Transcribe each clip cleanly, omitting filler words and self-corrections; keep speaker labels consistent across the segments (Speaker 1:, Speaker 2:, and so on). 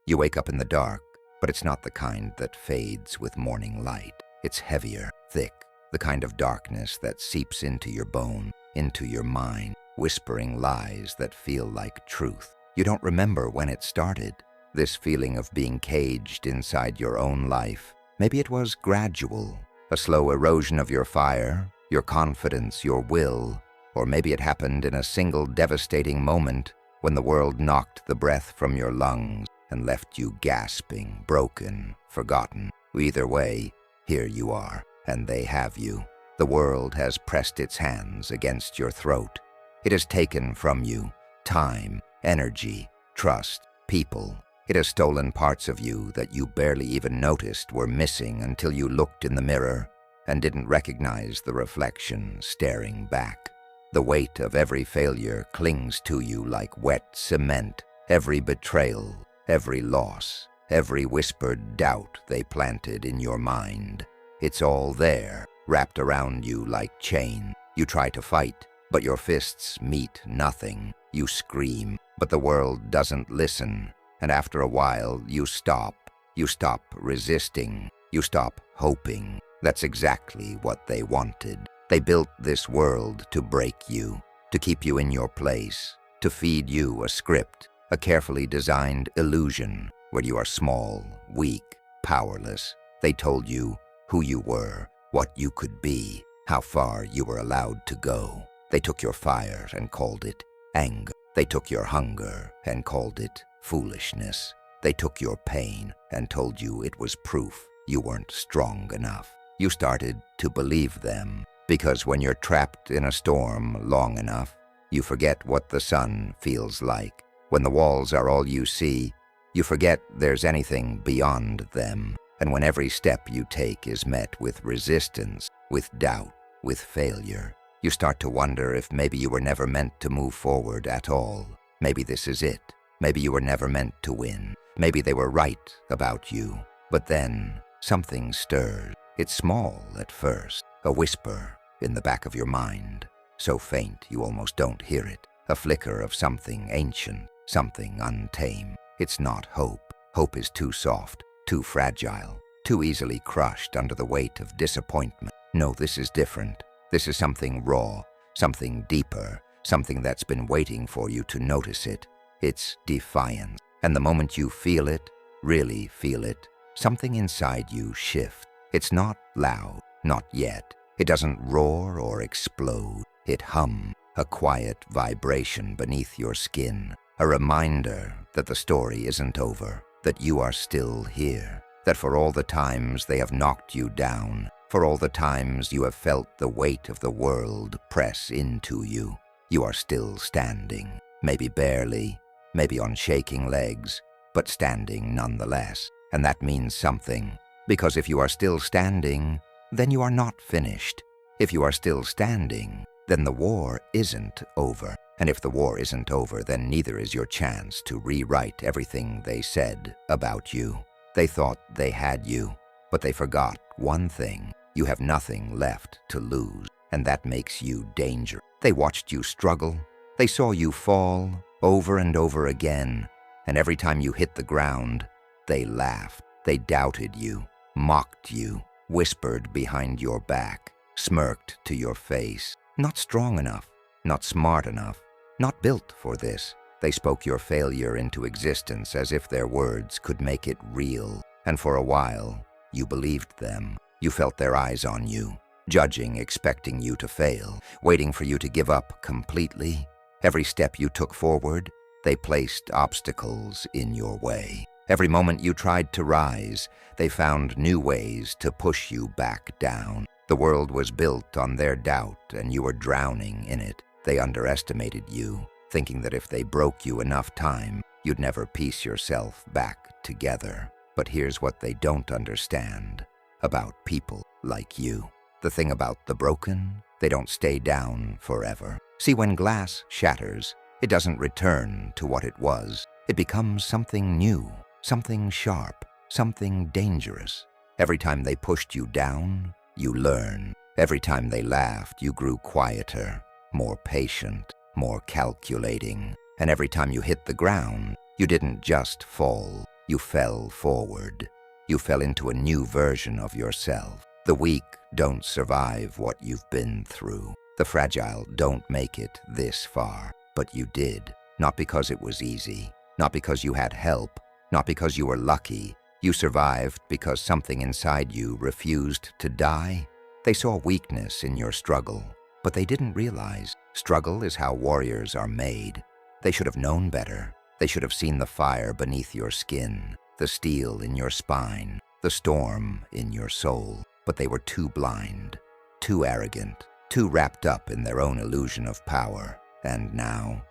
Speaker 1: You wake up in the dark, but it's not the kind that fades with morning light. It's heavier, thick, the kind of darkness that seeps into your bone, into your mind, whispering lies that feel like truth. You don't remember when it started, this feeling of being caged inside your own life. Maybe it was gradual, a slow erosion of your fire, your confidence, your will, or maybe it happened in a single devastating moment when the world knocked the breath from your lungs and left you gasping, broken, forgotten. Either way, here you are, and they have you. The world has pressed its hands against your throat. It has taken from you time, energy, trust, people. It has stolen parts of you that you barely even noticed were missing until you looked in the mirror and didn't recognize the reflection staring back. The weight of every failure clings to you like wet cement. Every betrayal, every loss, every whispered doubt they planted in your mind. It's all there, wrapped around you like chain. You try to fight, but your fists meet nothing. You scream, but the world doesn't listen. And after a while, you stop. You stop resisting. You stop hoping. That's exactly what they wanted. They built this world to break you, to keep you in your place, to feed you a script, a carefully designed illusion where you are small, weak, powerless. They told you who you were, what you could be, how far you were allowed to go. They took your fire and called it anger. They took your hunger and called it foolishness. They took your pain and told you it was proof you weren't strong enough. You started to believe them, because when you're trapped in a storm long enough, you forget what the sun feels like. When the walls are all you see, you forget there's anything beyond them. And when every step you take is met with resistance, with doubt, with failure, you start to wonder if maybe you were never meant to move forward at all. Maybe this is it. Maybe you were never meant to win. Maybe they were right about you. But then something stirs. It's small at first, a whisper in the back of your mind, so faint you almost don't hear it, a flicker of something ancient, something untamed. It's not hope. Hope is too soft, too fragile, too easily crushed under the weight of disappointment. No, this is different. This is something raw, something deeper, something that's been waiting for you to notice it. It's defiance. And the moment you feel it, really feel it, something inside you shifts. It's not loud, not yet. It doesn't roar or explode. It hums, a quiet vibration beneath your skin, a reminder that the story isn't over, that you are still here, that for all the times they have knocked you down, for all the times you have felt the weight of the world press into you, you are still standing, maybe barely, maybe on shaking legs, but standing nonetheless. And that means something. Because if you are still standing, then you are not finished. If you are still standing, then the war isn't over. And if the war isn't over, then neither is your chance to rewrite everything they said about you. They thought they had you, but they forgot one thing. You have nothing left to lose, and that makes you dangerous. They watched you struggle. They saw you fall over and over again, and every time you hit the ground, they laughed. They doubted you, mocked you, whispered behind your back, smirked to your face. Not strong enough, not smart enough, not built for this. They spoke your failure into existence as if their words could make it real. And for a while, you believed them. You felt their eyes on you, judging, expecting you to fail, waiting for you to give up completely. Every step you took forward, they placed obstacles in your way. Every moment you tried to rise, they found new ways to push you back down. The world was built on their doubt, and you were drowning in it. They underestimated you, thinking that if they broke you enough time, you'd never piece yourself back together. But here's what they don't understand about people like you. The thing about the broken, they don't stay down forever. See, when glass shatters, it doesn't return to what it was. It becomes something new. Something sharp, something dangerous. Every time they pushed you down, you learned. Every time they laughed, you grew quieter, more patient, more calculating. And every time you hit the ground, you didn't just fall. You fell forward. You fell into a new version of yourself. The weak don't survive what you've been through. The fragile don't make it this far. But you did. Not because it was easy. Not because you had help. Not because you were lucky. You survived because something inside you refused to die. They saw weakness in your struggle, but they didn't realize struggle is how warriors are made. They should have known better. They should have seen the fire beneath your skin, the steel in your spine, the storm in your soul. But they were too blind, too arrogant, too wrapped up in their own illusion of power. And now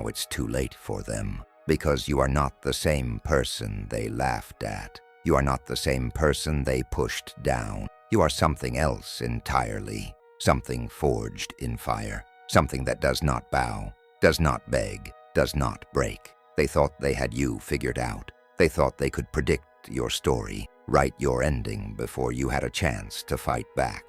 Speaker 1: it's too late for them. Because you are not the same person they laughed at. You are not the same person they pushed down. You are something else entirely. Something forged in fire. Something that does not bow, does not beg, does not break. They thought they had you figured out. They thought they could predict your story, write your ending before you had a chance to fight back.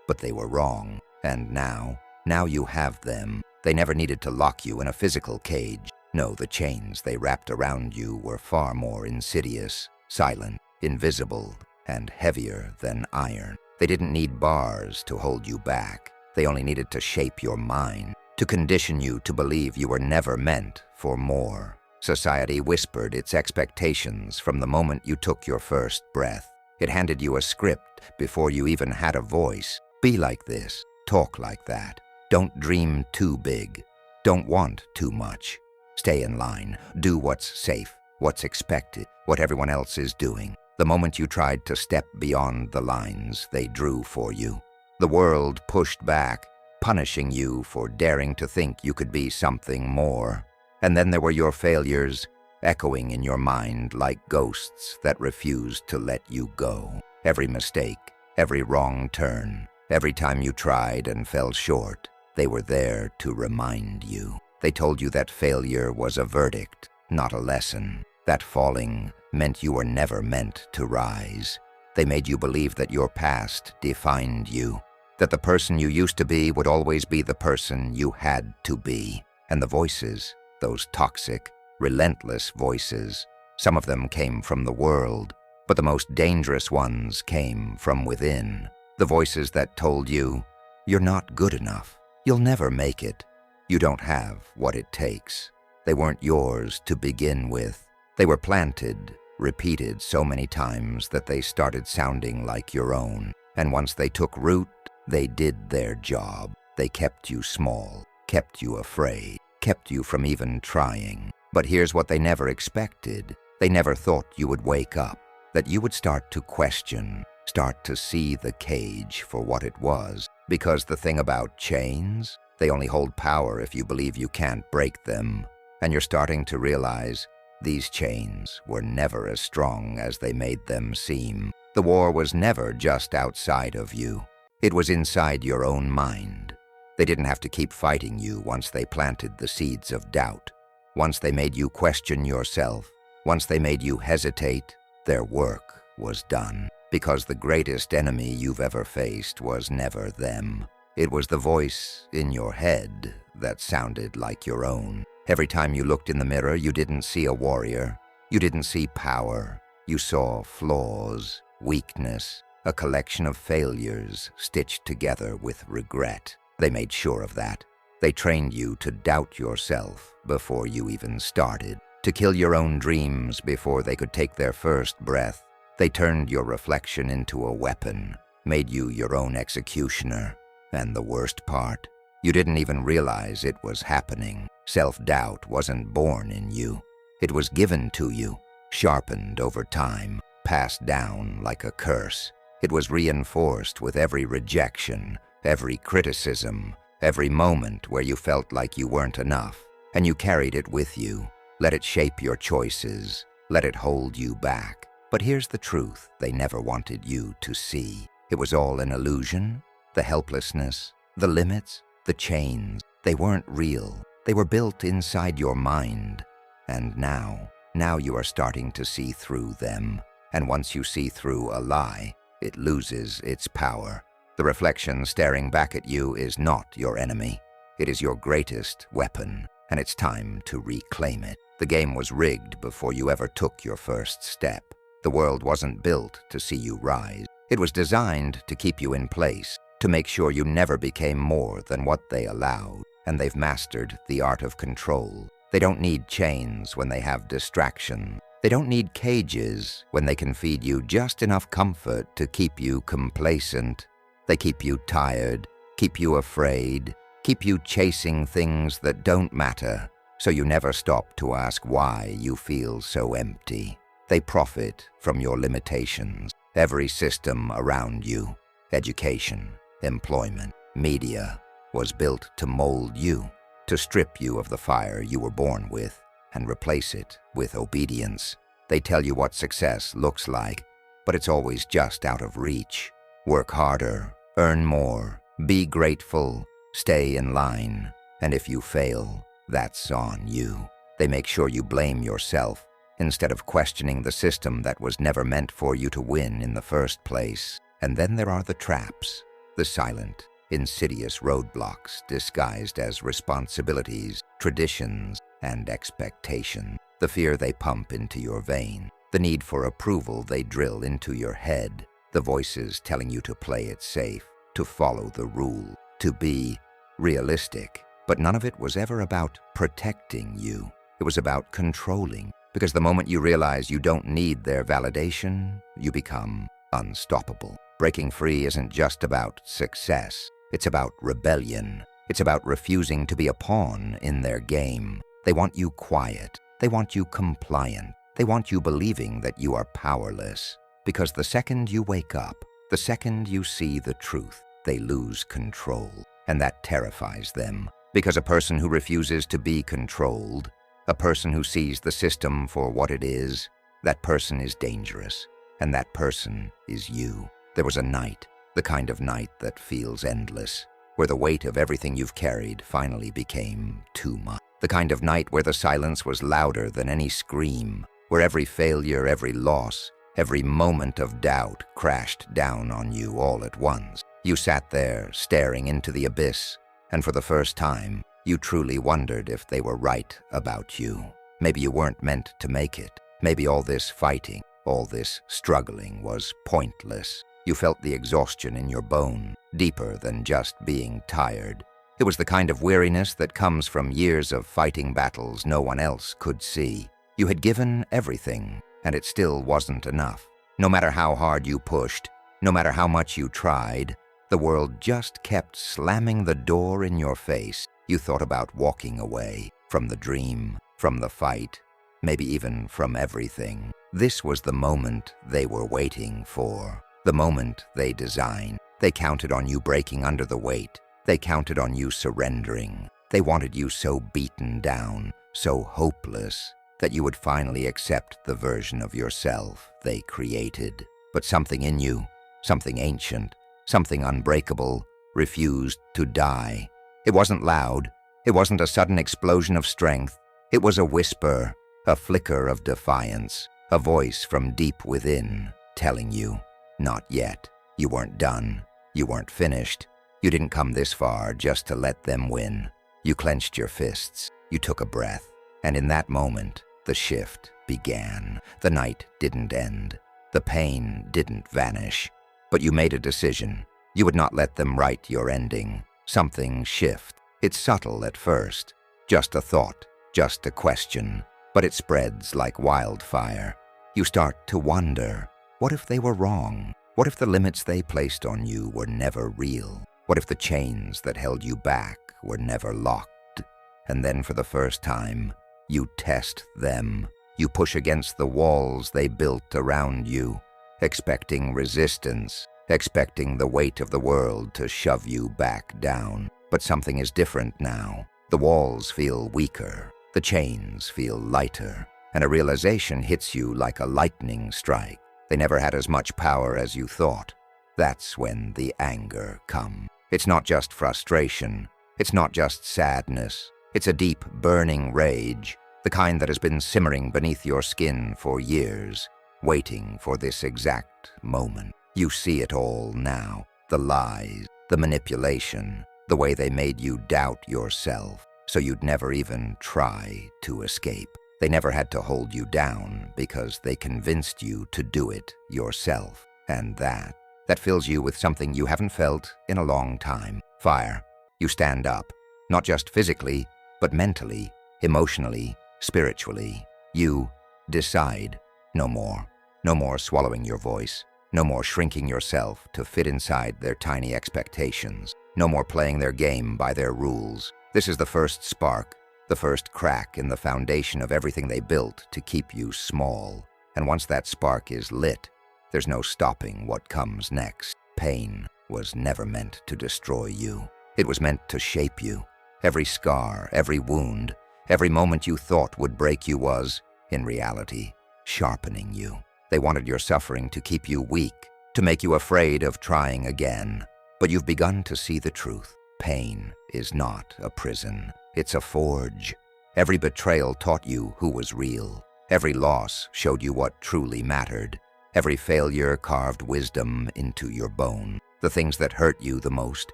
Speaker 1: But they were wrong. And now you have them. They never needed to lock you in a physical cage. No, the chains they wrapped around you were far more insidious, silent, invisible, and heavier than iron. They didn't need bars to hold you back. They only needed to shape your mind, to condition you to believe you were never meant for more. Society whispered its expectations from the moment you took your first breath. It handed you a script before you even had a voice. Be like this, talk like that. Don't dream too big. Don't want too much. Stay in line. Do what's safe, what's expected, what everyone else is doing. The moment you tried to step beyond the lines they drew for you, the world pushed back, punishing you for daring to think you could be something more. And then there were your failures, echoing in your mind like ghosts that refused to let you go. Every mistake, every wrong turn, every time you tried and fell short, they were there to remind you. They told you that failure was a verdict, not a lesson. That falling meant you were never meant to rise. They made you believe that your past defined you, that the person you used to be would always be the person you had to be. And the voices, those toxic, relentless voices, some of them came from the world, but the most dangerous ones came from within. The voices that told you, you're not good enough, you'll never make it. You don't have what it takes. They weren't yours to begin with. They were planted, repeated so many times that they started sounding like your own. And once they took root, they did their job. They kept you small, kept you afraid, kept you from even trying. But here's what they never expected. They never thought you would wake up, that you would start to question, start to see the cage for what it was. Because the thing about chains, they only hold power if you believe you can't break them. And you're starting to realize these chains were never as strong as they made them seem. The war was never just outside of you. It was inside your own mind. They didn't have to keep fighting you once they planted the seeds of doubt. Once they made you question yourself, once they made you hesitate, their work was done. Because the greatest enemy you've ever faced was never them. It was the voice in your head that sounded like your own. Every time you looked in the mirror, you didn't see a warrior. You didn't see power. You saw flaws, weakness, a collection of failures stitched together with regret. They made sure of that. They trained you to doubt yourself before you even started, to kill your own dreams before they could take their first breath. They turned your reflection into a weapon, made you your own executioner. And the worst part, you didn't even realize it was happening. Self-doubt wasn't born in you. It was given to you, sharpened over time, passed down like a curse. It was reinforced with every rejection, every criticism, every moment where you felt like you weren't enough. And you carried it with you, let it shape your choices, let it hold you back. But here's the truth they never wanted you to see. It was all an illusion. The helplessness, the limits, the chains, they weren't real. They were built inside your mind. And now you are starting to see through them. And once you see through a lie, it loses its power. The reflection staring back at you is not your enemy. It is your greatest weapon. and it's time to reclaim it. The game was rigged before you ever took your first step. The world wasn't built to see you rise. It was designed to keep you in place, to make sure you never became more than what they allowed. And they've mastered the art of control. They don't need chains when they have distraction. They don't need cages when they can feed you just enough comfort to keep you complacent. They keep you tired, keep you afraid, keep you chasing things that don't matter, so you never stop to ask why you feel so empty. They profit from your limitations. Every system around you, education, employment, media, was built to mold you, to strip you of the fire you were born with and replace it with obedience. They tell you what success looks like, but it's always just out of reach. Work harder, earn more, be grateful, stay in line, and if you fail, that's on you. They make sure you blame yourself instead of questioning the system that was never meant for you to win in the first place. And then there are the traps, the silent, insidious roadblocks disguised as responsibilities, traditions, and expectation. The fear they pump into your vein, the need for approval they drill into your head, the voices telling you to play it safe, to follow the rule, to be realistic. But none of it was ever about protecting you. It was about controlling, because the moment you realize you don't need their validation, you become unstoppable. Breaking free isn't just about success. It's about rebellion. It's about refusing to be a pawn in their game. They want you quiet. They want you compliant. They want you believing that you are powerless. Because the second you wake up, the second you see the truth, they lose control. And that terrifies them. Because a person who refuses to be controlled, a person who sees the system for what it is, that person is dangerous. And that person is you. There was a night, the kind of night that feels endless, where the weight of everything you've carried finally became too much. The kind of night where the silence was louder than any scream, where every failure, every loss, every moment of doubt crashed down on you all at once. You sat there, staring into the abyss, and for the first time, you truly wondered if they were right about you. Maybe you weren't meant to make it. Maybe all this fighting, all this struggling was pointless. You felt the exhaustion in your bone, deeper than just being tired. It was the kind of weariness that comes from years of fighting battles no one else could see. You had given everything, and it still wasn't enough. No matter how hard you pushed, no matter how much you tried, the world just kept slamming the door in your face. You thought about walking away from the dream, from the fight, maybe even from everything. This was the moment they were waiting for. The moment they designed. They counted on you breaking under the weight. They counted on you surrendering. They wanted you so beaten down, so hopeless, that you would finally accept the version of yourself they created. But something in you, something ancient, something unbreakable, refused to die. It wasn't loud. It wasn't a sudden explosion of strength. It was a whisper, a flicker of defiance, a voice from deep within telling you, not yet. You weren't done. You weren't finished. You didn't come this far just to let them win. You clenched your fists. You took a breath. And in that moment, the shift began. The night didn't end. The pain didn't vanish. But you made a decision. You would not let them write your ending. Something shift. It's subtle at first. Just a thought. Just a question. But it spreads like wildfire. You start to wonder, what if they were wrong? What if the limits they placed on you were never real? What if the chains that held you back were never locked? And then for the first time, you test them. You push against the walls they built around you, expecting resistance, expecting the weight of the world to shove you back down. But something is different now. The walls feel weaker. The chains feel lighter. And a realization hits you like a lightning strike. They never had as much power as you thought. That's when the anger comes. It's not just frustration. It's not just sadness. It's a deep, burning rage, the kind that has been simmering beneath your skin for years, waiting for this exact moment. You see it all now. The lies, the manipulation, the way they made you doubt yourself. so you'd never even try to escape. They never had to hold you down because they convinced you to do it yourself. And that fills you with something you haven't felt in a long time. Fire. You stand up, not just physically, but mentally, emotionally, spiritually. You decide no more. No more swallowing your voice. No more shrinking yourself to fit inside their tiny expectations. No more playing their game by their rules. This is the first spark, the first crack in the foundation of everything they built to keep you small. And once that spark is lit, there's no stopping what comes next. Pain was never meant to destroy you. It was meant to shape you. Every scar, every wound, every moment you thought would break you was, in reality, sharpening you. They wanted your suffering to keep you weak, to make you afraid of trying again. But you've begun to see the truth. Pain is not a prison. It's a forge. Every betrayal taught you who was real. Every loss showed you what truly mattered. Every failure carved wisdom into your bone. The things that hurt you the most,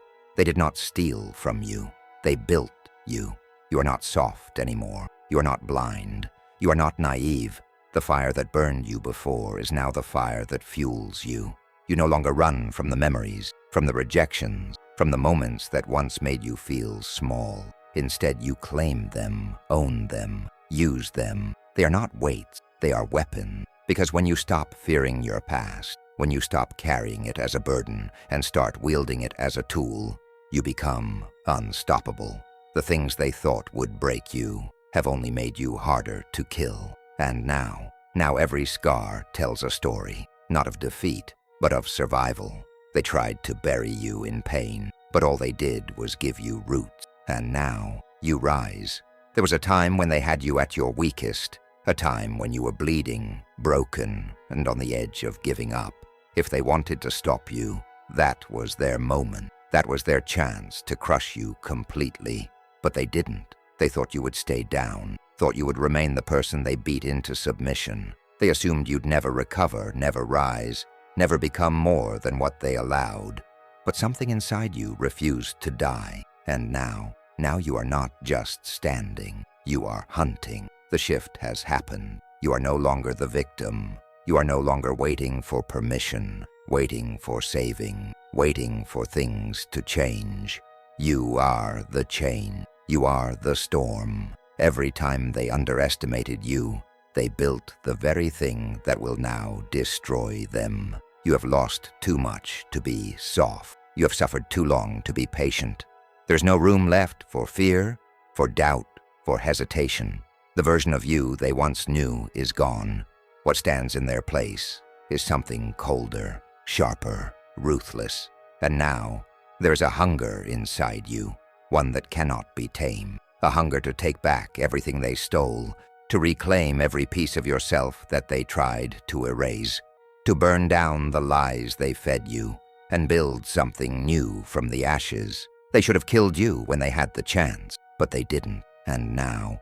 Speaker 1: they did not steal from you. They built you. You are not soft anymore. You are not blind. You are not naive. The fire that burned you before is now the fire that fuels you. You no longer run from the memories, from the rejections, from the moments that once made you feel small. Instead, you claim them, own them, use them. They are not weights, they are weapons. Because when you stop fearing your past, when you stop carrying it as a burden and start wielding it as a tool, you become unstoppable. The things they thought would break you have only made you harder to kill. And now every scar tells a story, not of defeat, but of survival. They tried to bury you in pain, but all they did was give you roots. And now you rise. There was a time when they had you at your weakest, a time when you were bleeding, broken, and on the edge of giving up. If they wanted to stop you, that was their moment. That was their chance to crush you completely. But they didn't. They thought you would stay down, thought you would remain the person they beat into submission. They assumed you'd never recover, never rise, never become more than what they allowed. But something inside you refused to die. And now you are not just standing. You are hunting. The shift has happened. You are no longer the victim. You are no longer waiting for permission, waiting for saving, waiting for things to change. You are the change. You are the storm. Every time they underestimated you, they built the very thing that will now destroy them. You have lost too much to be soft. You have suffered too long to be patient. There's no room left for fear, for doubt, for hesitation. The version of you they once knew is gone. What stands in their place is something colder, sharper, ruthless. And now, there's a hunger inside you, one that cannot be tamed. A hunger to take back everything they stole, to reclaim every piece of yourself that they tried to erase, to burn down the lies they fed you, and build something new from the ashes. They should have killed you when they had the chance, but they didn't. And now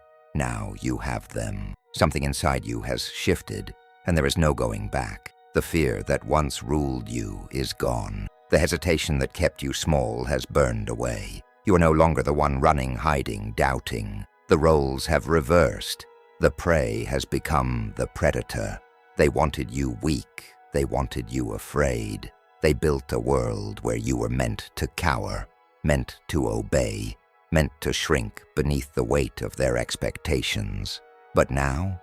Speaker 1: you have them. Something inside you has shifted, and there is no going back. The fear that once ruled you is gone. The hesitation that kept you small has burned away. You are no longer the one running, hiding, doubting. The roles have reversed. The prey has become the predator. They wanted you weak. They wanted you afraid. They built a world where you were meant to cower, meant to obey, meant to shrink beneath the weight of their expectations. But now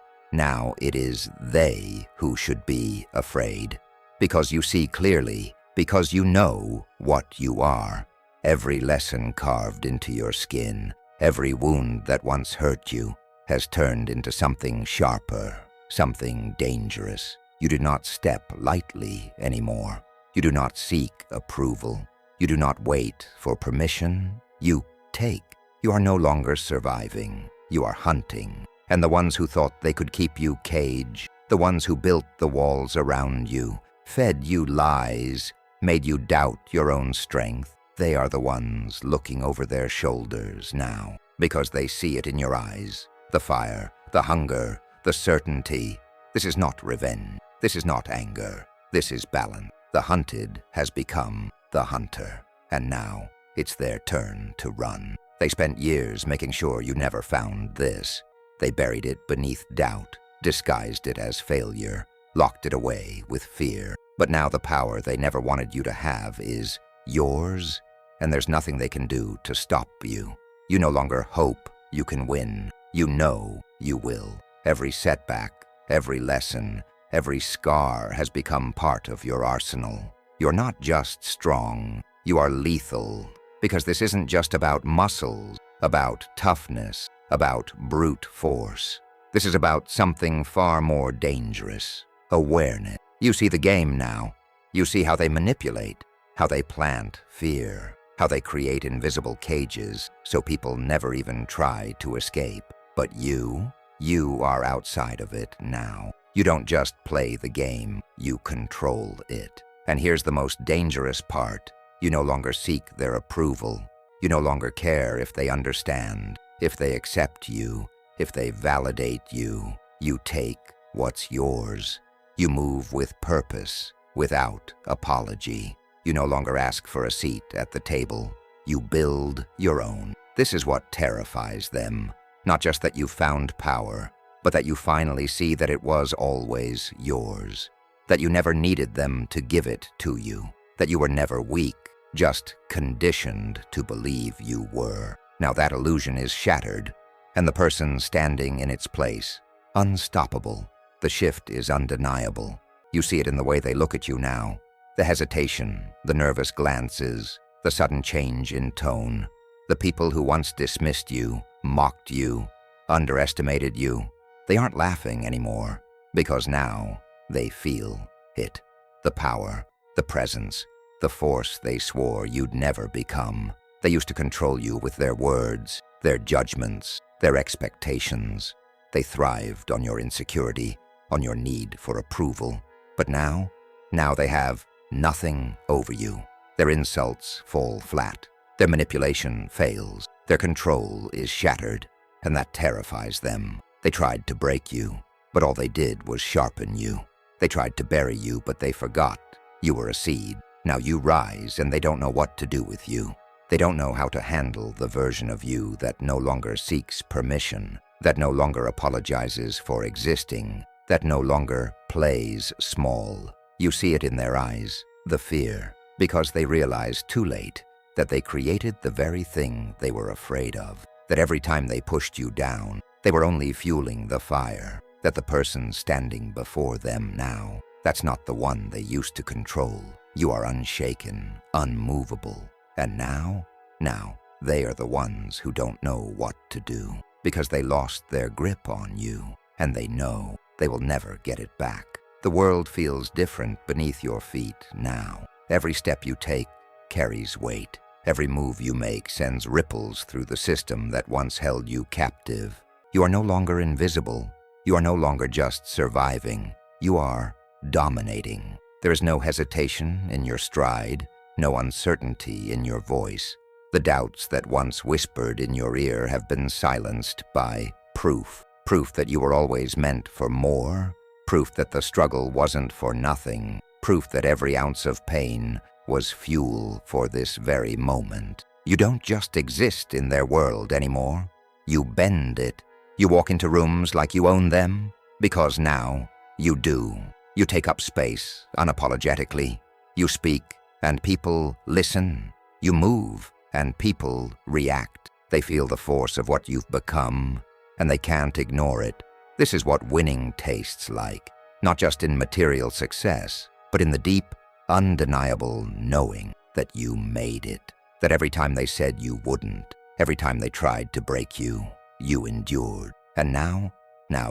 Speaker 1: it is they who should be afraid. Because you see clearly, because you know what you are. Every lesson carved into your skin, every wound that once hurt you, has turned into something sharper, something dangerous. You do not step lightly anymore. You do not seek approval. You do not wait for permission. You take. You are no longer surviving. You are hunting. And the ones who thought they could keep you caged, the ones who built the walls around you, fed you lies, made you doubt your own strength, they are the ones looking over their shoulders now, because they see it in your eyes. The fire, the hunger, the certainty. This is not revenge. This is not anger. This is balance. The hunted has become the hunter, and now it's their turn to run. They spent years making sure you never found this. They buried it beneath doubt, disguised it as failure, locked it away with fear. But now the power they never wanted you to have is yours, and there's nothing they can do to stop you. You no longer hope you can win. You know you will. Every setback, every lesson, every scar has become part of your arsenal. You're not just strong, you are lethal. Because this isn't just about muscles, about toughness, about brute force. This is about something far more dangerous: awareness. You see the game now. You see how they manipulate, how they plant fear, how they create invisible cages so people never even try to escape. But you are outside of it now. You don't just play the game, you control it. And here's the most dangerous part. You no longer seek their approval. You no longer care if they understand, if they accept you, if they validate you. You take what's yours. You move with purpose, without apology. You no longer ask for a seat at the table. You build your own. This is what terrifies them. Not just that you found power, but that you finally see that it was always yours. That you never needed them to give it to you. That you were never weak, just conditioned to believe you were. Now that illusion is shattered, and the person standing in its place, unstoppable. The shift is undeniable. You see it in the way they look at you now. The hesitation, the nervous glances, the sudden change in tone. The people who once dismissed you, mocked you, underestimated you, they aren't laughing anymore, because now they feel it. The power, the presence, the force they swore you'd never become. They used to control you with their words, their judgments, their expectations. They thrived on your insecurity, on your need for approval. But now they have nothing over you. Their insults fall flat. Their manipulation fails. Their control is shattered, and that terrifies them. They tried to break you, but all they did was sharpen you. They tried to bury you, but they forgot you were a seed. Now you rise, and they don't know what to do with you. They don't know how to handle the version of you that no longer seeks permission, that no longer apologizes for existing, that no longer plays small. You see it in their eyes, the fear, because they realize too late that they created the very thing they were afraid of, that every time they pushed you down, they were only fueling the fire, that the person standing before them now, that's not the one they used to control. You are unshaken, unmovable. And now they are the ones who don't know what to do, because they lost their grip on you, and they know they will never get it back. The world feels different beneath your feet now. Every step you take carries weight. Every move you make sends ripples through the system that once held you captive. You are no longer invisible. You are no longer just surviving. You are dominating. There is no hesitation in your stride, no uncertainty in your voice. The doubts that once whispered in your ear have been silenced by proof. Proof that you were always meant for more. Proof that the struggle wasn't for nothing. Proof that every ounce of pain was fuel for this very moment. You don't just exist in their world anymore. You bend it. You walk into rooms like you own them, because now you do. You take up space unapologetically. You speak, and people listen. You move, and people react. They feel the force of what you've become, and they can't ignore it. This is what winning tastes like, not just in material success, but in the deep, undeniable knowing that you made it. That every time they said you wouldn't, every time they tried to break you, you endured. And now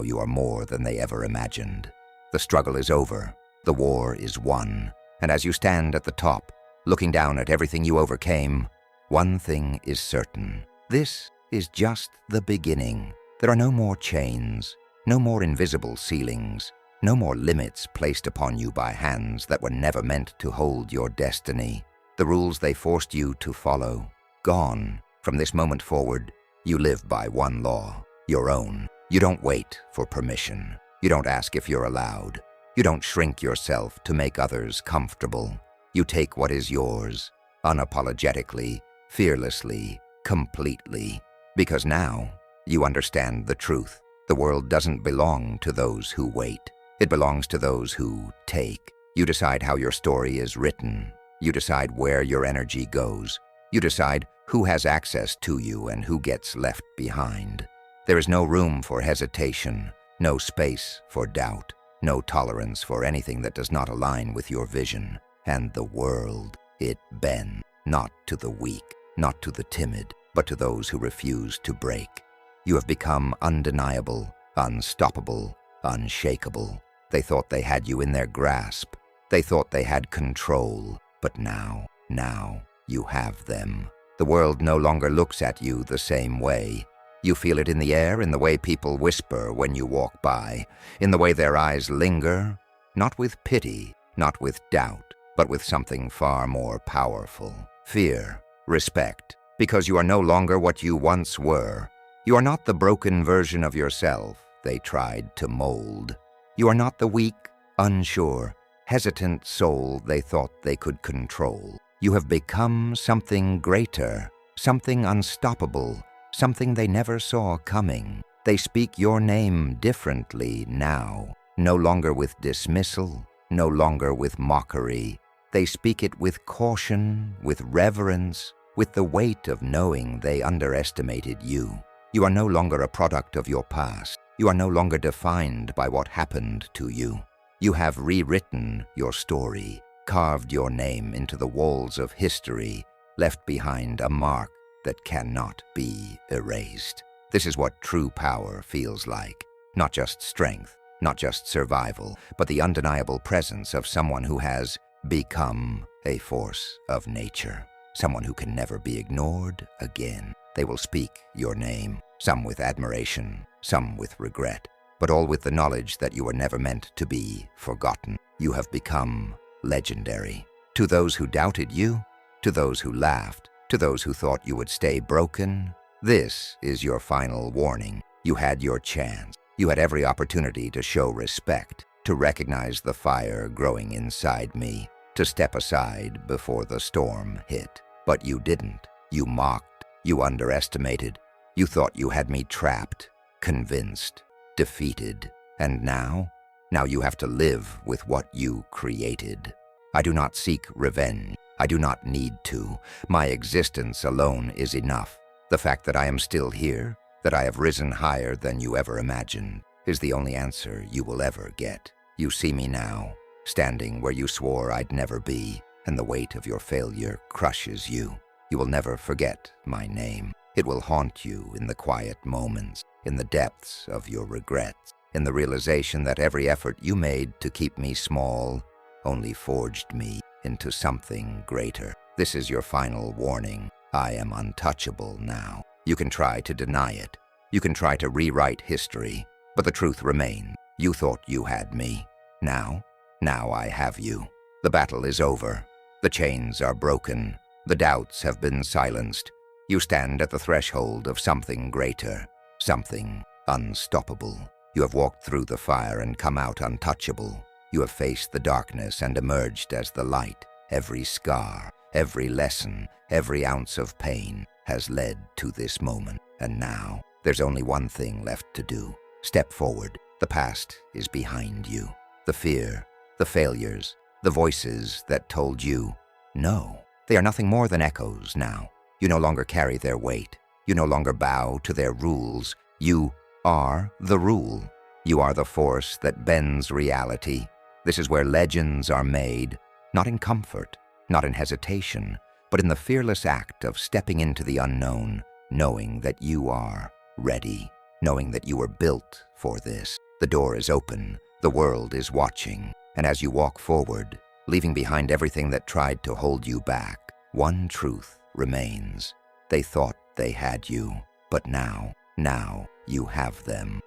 Speaker 1: you are more than they ever imagined. The struggle is over. The war is won. And as you stand at the top, looking down at everything you overcame, one thing is certain. This is just the beginning. There are no more chains, no more invisible ceilings, no more limits placed upon you by hands that were never meant to hold your destiny. The rules they forced you to follow, gone. From this moment forward, you live by one law, your own. You don't wait for permission. You don't ask if you're allowed. You don't shrink yourself to make others comfortable. You take what is yours, unapologetically, fearlessly, completely. Because now you understand the truth. The world doesn't belong to those who wait. It belongs to those who take. You decide how your story is written. You decide where your energy goes. You decide who has access to you and who gets left behind. There is no room for hesitation, no space for doubt, no tolerance for anything that does not align with your vision. And the world, it bends, not to the weak, not to the timid, but to those who refuse to break. You have become undeniable, unstoppable, unshakable. They thought they had you in their grasp. They thought they had control. But now you have them. The world no longer looks at you the same way. You feel it in the air, in the way people whisper when you walk by, in the way their eyes linger, not with pity, not with doubt, but with something far more powerful. Fear, respect, because you are no longer what you once were. You are not the broken version of yourself they tried to mold. You are not the weak, unsure, hesitant soul they thought they could control. You have become something greater, something unstoppable, something they never saw coming. They speak your name differently now, no longer with dismissal, no longer with mockery. They speak it with caution, with reverence, with the weight of knowing they underestimated you. You are no longer a product of your past. You are no longer defined by what happened to you. You have rewritten your story, carved your name into the walls of history, left behind a mark that cannot be erased. This is what true power feels like. Not just strength, not just survival, but the undeniable presence of someone who has become a force of nature. Someone who can never be ignored again. They will speak your name, some with admiration, some with regret, but all with the knowledge that you were never meant to be forgotten. You have become legendary. To those who doubted you, to those who laughed, to those who thought you would stay broken, this is your final warning. You had your chance. You had every opportunity to show respect, to recognize the fire growing inside me, to step aside before the storm hit. But you didn't. You mocked. You underestimated. You thought you had me trapped, convinced, defeated. And now you have to live with what you created. I do not seek revenge. I do not need to. My existence alone is enough. The fact that I am still here, that I have risen higher than you ever imagined, is the only answer you will ever get. You see me now, standing where you swore I'd never be, and the weight of your failure crushes you. You will never forget my name. It will haunt you in the quiet moments, in the depths of your regrets, in the realization that every effort you made to keep me small only forged me into something greater. This is your final warning. I am untouchable now. You can try to deny it. You can try to rewrite history, but the truth remains. You thought you had me. Now I have you. The battle is over. The chains are broken. The doubts have been silenced. You stand at the threshold of something greater, something unstoppable. You have walked through the fire and come out untouchable. You have faced the darkness and emerged as the light. Every scar, every lesson, every ounce of pain has led to this moment. And now, there's only one thing left to do. Step forward. The past is behind you. The fear, the failures, the voices that told you no. They are nothing more than echoes now. You no longer carry their weight. You no longer bow to their rules. You are the rule. You are the force that bends reality. This is where legends are made, not in comfort, not in hesitation, but in the fearless act of stepping into the unknown, knowing that you are ready, knowing that you were built for this. The door is open, the world is watching, and as you walk forward, leaving behind everything that tried to hold you back, one truth remains. They thought they had you, but now you have them.